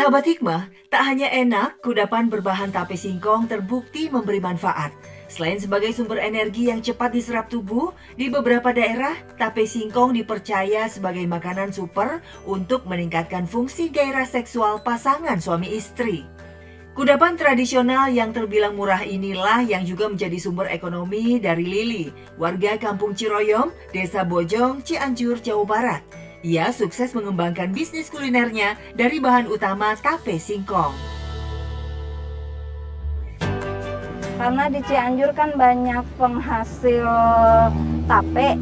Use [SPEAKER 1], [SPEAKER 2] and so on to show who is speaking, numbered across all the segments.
[SPEAKER 1] Sahabat Hikmah, tak hanya enak, kudapan berbahan tape singkong terbukti memberi manfaat. Selain sebagai sumber energi yang cepat diserap tubuh, di beberapa daerah, tape singkong dipercaya sebagai makanan super untuk meningkatkan fungsi gairah seksual pasangan suami istri. Kudapan tradisional yang terbilang murah inilah yang juga menjadi sumber ekonomi dari Lili, warga Kampung Ciroyom, Desa Bojong, Cianjur, Jawa Barat. Ia sukses mengembangkan bisnis kulinernya dari bahan utama tape singkong.
[SPEAKER 2] Karena di Cianjur kan banyak penghasil tape,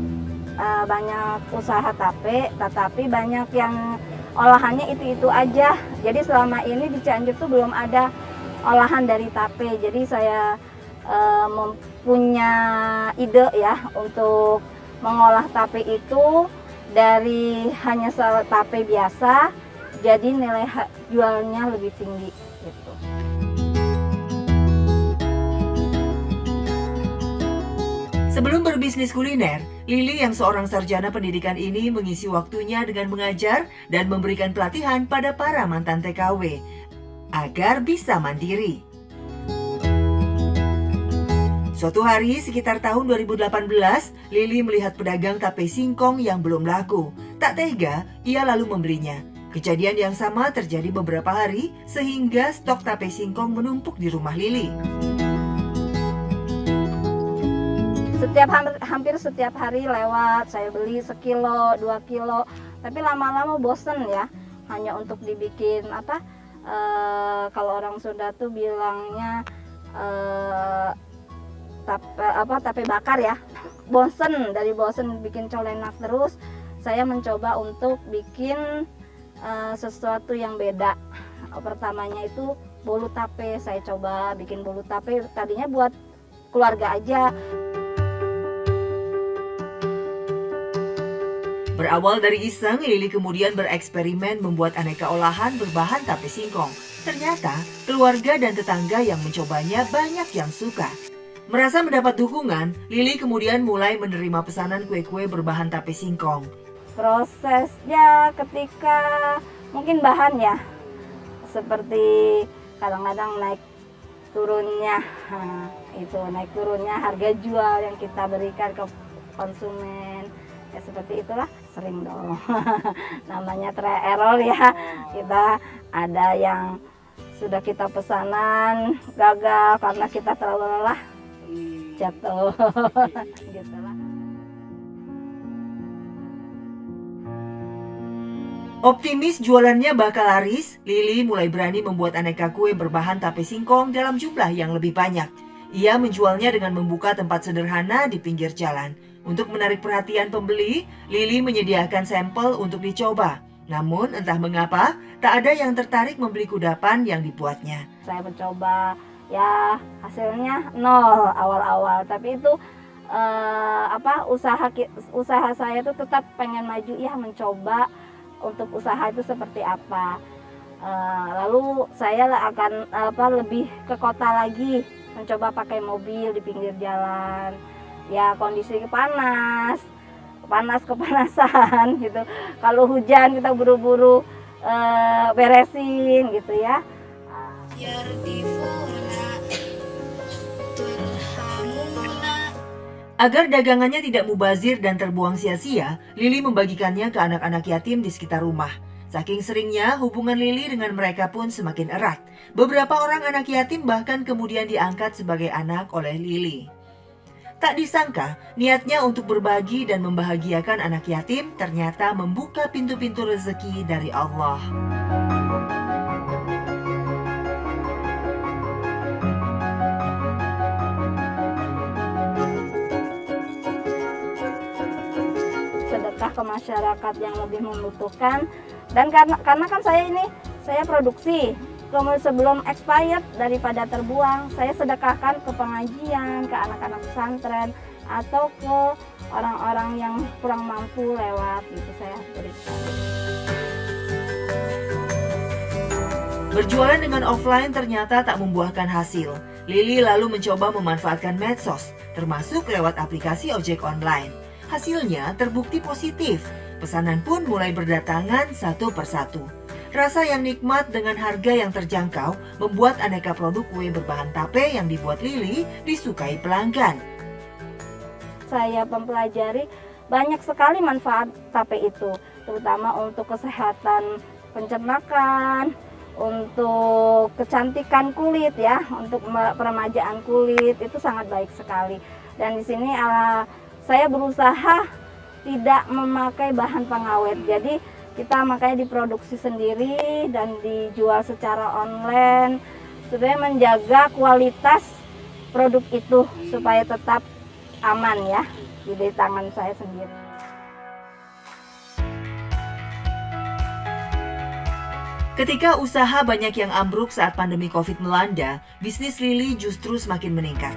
[SPEAKER 2] banyak usaha tape, tetapi banyak yang olahannya itu-itu aja. Jadi selama ini di Cianjur tuh belum ada olahan dari tape. Jadi saya mempunya ide ya untuk mengolah tape itu dari hanya tape biasa, jadi nilai jualnya lebih tinggi gitu.
[SPEAKER 1] Sebelum berbisnis kuliner, Lili yang seorang sarjana pendidikan ini mengisi waktunya dengan mengajar dan memberikan pelatihan pada para mantan TKW agar bisa mandiri. Suatu hari sekitar tahun 2018, Lili melihat pedagang tape singkong yang belum laku. Tak tega, ia lalu membelinya. Kejadian yang sama terjadi beberapa hari sehingga stok tape singkong menumpuk di rumah Lili.
[SPEAKER 2] Hampir setiap hari lewat, saya beli sekilo, 2 kilo. Tapi lama-lama bosen ya, hanya untuk dibikin kalau orang Sunda tuh bilangnya tape bakar ya. Bosen bikin colenak terus, saya mencoba untuk bikin sesuatu yang beda. Pertamanya itu bolu tape, saya coba bikin bolu tape, tadinya buat keluarga aja.
[SPEAKER 1] Berawal dari iseng, Lili kemudian bereksperimen membuat aneka olahan berbahan tape singkong. Ternyata, keluarga dan tetangga yang mencobanya banyak yang suka. Merasa mendapat dukungan, Lili kemudian mulai menerima pesanan kue-kue berbahan tape singkong.
[SPEAKER 2] Prosesnya ketika mungkin bahan ya, seperti kadang-kadang naik turunnya harga jual yang kita berikan ke konsumen. Ya seperti itulah, sering dong. Namanya trial error ya. Kita ada yang sudah kita pesanan gagal karena kita terlalu lelah, jatuh. Gitulah.
[SPEAKER 1] Optimis jualannya bakal laris, Lili mulai berani membuat aneka kue berbahan tape singkong dalam jumlah yang lebih banyak. Ia menjualnya dengan membuka tempat sederhana di pinggir jalan. Untuk menarik perhatian pembeli, Lili menyediakan sampel untuk dicoba. Namun entah mengapa, tak ada yang tertarik membeli kudapan yang dibuatnya.
[SPEAKER 2] Saya mencoba, ya hasilnya nol awal-awal. Tapi itu usaha saya itu tetap pengen maju ya, mencoba untuk usaha itu seperti apa. Lalu saya akan lebih ke kota lagi, mencoba pakai mobil di pinggir jalan. Ya kondisi kepanasan gitu. Kalau hujan kita buru-buru beresin gitu ya.
[SPEAKER 1] Agar dagangannya tidak mubazir dan terbuang sia-sia, Lili membagikannya ke anak-anak yatim di sekitar rumah. Saking seringnya, hubungan Lili dengan mereka pun semakin erat. Beberapa orang anak yatim bahkan kemudian diangkat sebagai anak oleh Lili. Tak disangka, niatnya untuk berbagi dan membahagiakan anak yatim ternyata membuka pintu-pintu rezeki dari Allah.
[SPEAKER 2] Sedekah ke masyarakat yang lebih membutuhkan. Dan karena kan saya produksi, kemudian sebelum expired daripada terbuang, saya sedekahkan ke pengajian, ke anak-anak pesantren, atau ke orang-orang yang kurang mampu lewat gitu saya berikan.
[SPEAKER 1] Berjualan dengan offline ternyata tak membuahkan hasil. Lili lalu mencoba memanfaatkan medsos, termasuk lewat aplikasi ojek online. Hasilnya terbukti positif. Pesanan pun mulai berdatangan satu persatu. Rasa yang nikmat dengan harga yang terjangkau membuat aneka produk kue berbahan tape yang dibuat Lili disukai pelanggan.
[SPEAKER 2] Saya mempelajari banyak sekali manfaat tape itu, terutama untuk kesehatan pencernaan, untuk kecantikan kulit ya, untuk peremajaan kulit itu sangat baik sekali. Dan di sini saya berusaha tidak memakai bahan pengawet. Jadi kita makanya diproduksi sendiri dan dijual secara online supaya menjaga kualitas produk itu supaya tetap aman ya di tangan saya sendiri.
[SPEAKER 1] Ketika usaha banyak yang ambruk saat pandemi Covid melanda, bisnis Lili justru semakin meningkat.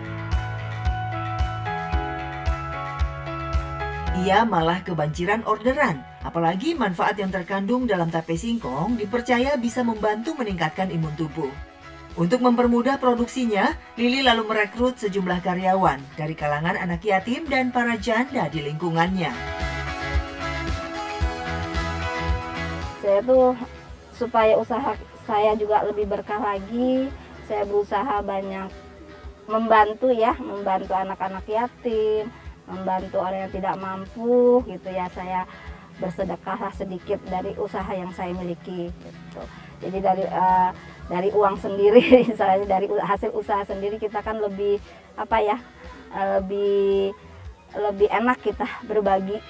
[SPEAKER 1] Ia malah kebanjiran orderan, apalagi manfaat yang terkandung dalam tape singkong dipercaya bisa membantu meningkatkan imun tubuh. Untuk mempermudah produksinya, Lili lalu merekrut sejumlah karyawan dari kalangan anak yatim dan para janda di lingkungannya.
[SPEAKER 2] Saya tuh supaya usaha saya juga lebih berkah lagi, saya berusaha banyak membantu anak-anak yatim, membantu orang yang tidak mampu gitu ya. Saya bersedekahlah sedikit dari usaha yang saya miliki gitu. Jadi dari uang sendiri, misalnya dari hasil usaha sendiri kita kan lebih lebih enak kita berbagi.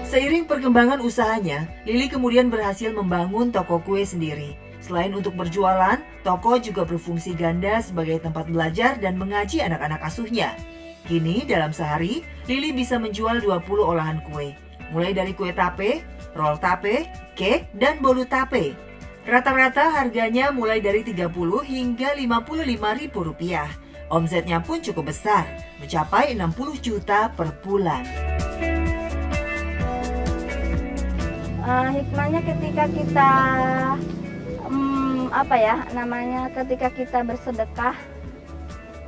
[SPEAKER 1] Seiring perkembangan usahanya, Lili kemudian berhasil membangun toko kue sendiri. Selain untuk berjualan, toko juga berfungsi ganda sebagai tempat belajar dan mengaji anak-anak asuhnya. Kini dalam sehari, Lili bisa menjual 20 olahan kue. Mulai dari kue tape, roll tape, cake, dan bolu tape. Rata-rata harganya mulai dari Rp30 hingga Rp55.000. Omsetnya pun cukup besar, mencapai 60 juta per bulan.
[SPEAKER 2] Hikmahnya ketika kita ketika kita bersedekah,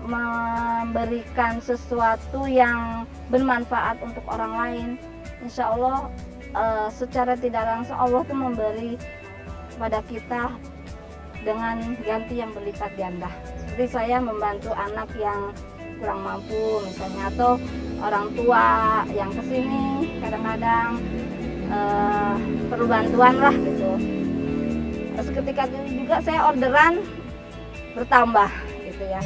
[SPEAKER 2] memberikan sesuatu yang bermanfaat untuk orang lain, insya Allah secara tidak langsung Allah tuh memberi pada kita dengan ganti yang berlipat ganda. Seperti saya membantu anak yang kurang mampu misalnya, atau orang tua yang kesini kadang-kadang perlu bantuan lah gitu. Terus ketika itu juga saya orderan bertambah gitu ya.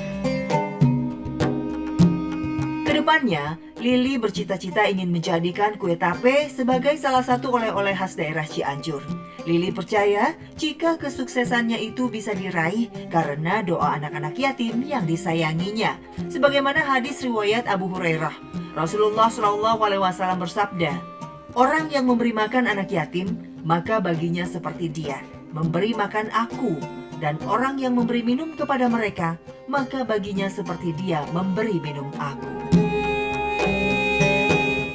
[SPEAKER 1] Kedepannya, Lili bercita-cita ingin menjadikan kue tape sebagai salah satu oleh-oleh khas daerah Cianjur. Lili percaya jika kesuksesannya itu bisa diraih karena doa anak-anak yatim yang disayanginya. Sebagaimana hadis riwayat Abu Hurairah, Rasulullah SAW bersabda, "Orang yang memberi makan anak yatim, maka baginya seperti dia memberi makan aku. Dan orang yang memberi minum kepada mereka, maka baginya seperti dia memberi minum aku."